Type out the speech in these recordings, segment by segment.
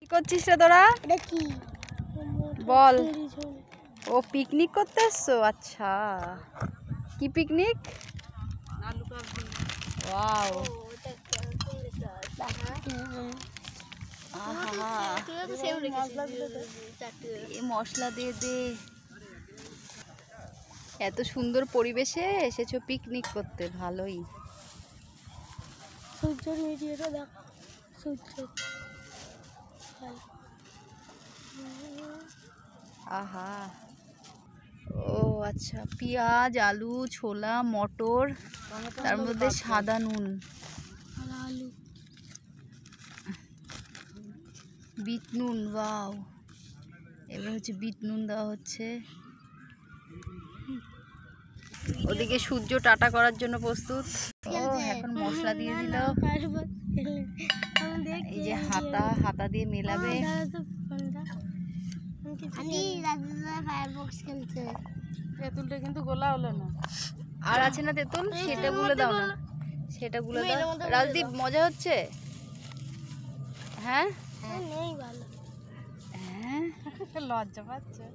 কি করছিস রে তোরা? বল। ও পিকনিক করতে এসছো? আচ্ছা, কি পিকনিক? ওয়াও, মশলা দিয়ে দে। এত সুন্দর পরিবেশে এসেছো পিকনিক করতে, ভালোই। সূর্যের ভিডিওটা দেখো, সূর্য। আহা, ও আচ্ছা, পেঁয়াজ, আলু, ছোলা, মটর, তার মধ্যে সাদা নুন, আলু, বিট নুন। ওয়াও, এবার হচ্ছে বিট নুন দেওয়া হচ্ছে। ওদিকে সূর্য টাটা করার জন্য প্রস্তুত। ও এখন মশলা দিয়ে দিল। এই যে হাতা দিয়ে মেলাবে। তেঁতুলটা কিন্তু গোলা হলো না। আর আছে না তেঁতুল? সেটা গুলে দাও না, সেটা গুলে দাও। রাজদীপ, মজা হচ্ছে? হ্যাঁ, নেই ভালো। হ্যাঁ, লজ্জা পাচ্ছে।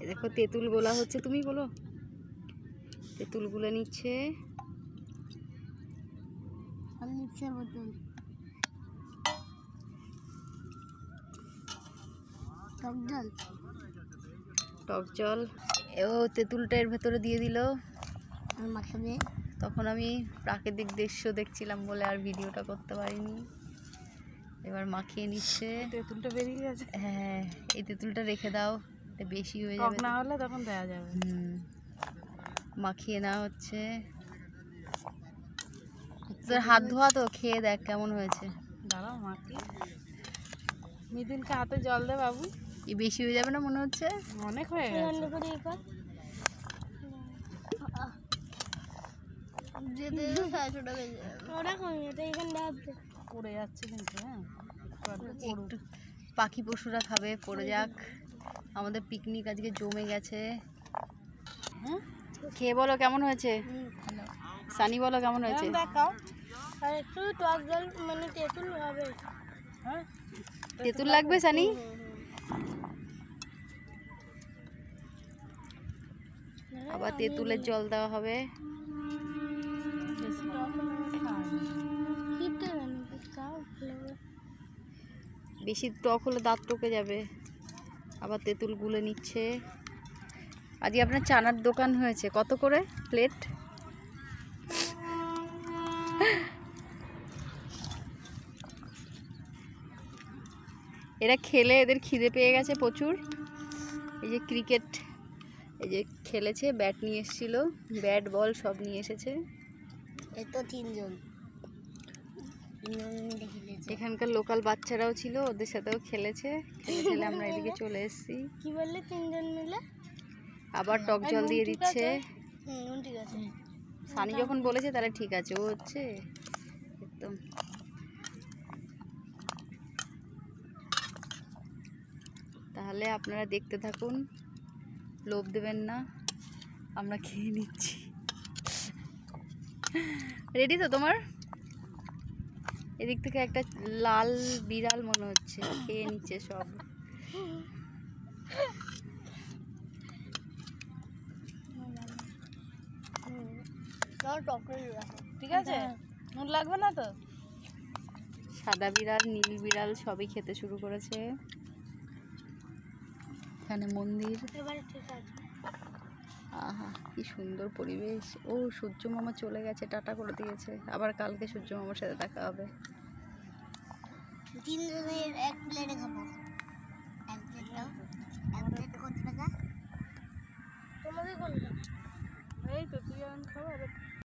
দেখো তেঁতুল গোলা হচ্ছে, তুমি বলো। তেঁতুল গুলে নিচ্ছে। টক জল ও তেঁতুলটা এর ভেতরে দিয়ে দিল। তখন আমি প্রাকৃতিক দৃশ্য দেখছিলাম বলে আর ভিডিওটা করতে পারিনি। এবার মাখিয়ে নিচ্ছে। তেঁতুলটা বেরিয়ে গেছে। হ্যাঁ, এই তেঁতুলটা রেখে দাও, বেশি হয়ে যাবে, না হলে তখন দেওয়া যাবে। মাখিয়ে নেওয়া হচ্ছে। তোর হাত ধোয়া তো, খেয়ে দেখ কেমন হয়েছে। দাঁড়াও মাখি। মিদিনকে হাতে জল দে বাবু। এই বেশি হয়ে যাবে না মনে হচ্ছে? অনেক হয়ে গেছে। পড়ে যাচ্ছে কিন্তু। হ্যাঁ, একটু পাখি পশুরা খাবে, পড়ে যাক। আমাদের পিকনিক আজকে জমে গেছে। হ্যাঁ, খেয়ে বলো কেমন হয়েছে। সানি বলো কেমন হয়েছে। দেখাও। আর একটু টক জল, মানে তেঁতুল হবে। হ্যাঁ, তেঁতুল লাগবে সানি। আবার তেঁতুলের জল দেওয়া হবে। বেশি টক হলে দাঁত টকে যাবে। আবার তেঁতুল গুলে নিচ্ছে। আজকে আপনার চানার দোকান হয়েছে, কত করে প্লেট? এরা খেলে এদের খিদে পেয়ে গেছে প্রচুর। এই যে ক্রিকেট, এই যে খেলেছে, ব্যাট নিয়ে এসেছিল, ব্যাট বল সব নিয়ে এসেছে। এই তো তিনজন। এখানকার লোকাল বাচ্চারাও ছিল, ওদের সাথেও খেলেছে। খেলে আমরা এদিকে চলে এসেছি। কি বললে তিনজন মিলে? আবার টক জল দিয়ে দিচ্ছে। ঠিক আছে। সানি যখন বলেছে তাহলে ঠিক আছে, ও হচ্ছে একদম। তাহলে আপনারা দেখতে থাকুন, লোভ দেবেন না, আমরা খেয়ে নিচ্ছি। রেডি তো তোমার? এদিক থেকে একটা লাল বিড়াল মনে হচ্ছে খেয়ে নিচ্ছে সব। ঠিক আছে, নুন লাগবে না তো? সাদা বিড়াল, নীল বিড়াল সবই খেতে শুরু করেছে। এখানে মন্দির। আহা, কি সুন্দর পরিবেশ। ও সূর্য মামা চলে গেছে, টাটা করে দিয়েছে। আবার কালকে সূর্য মামার সাথে দেখা হবে। তিনজনের এক প্লেটে খাবো। এক প্লেট দাও। এক প্লেট কত টাকা? তোমাদের কোনটা? এই তো তুই আমি খাবো।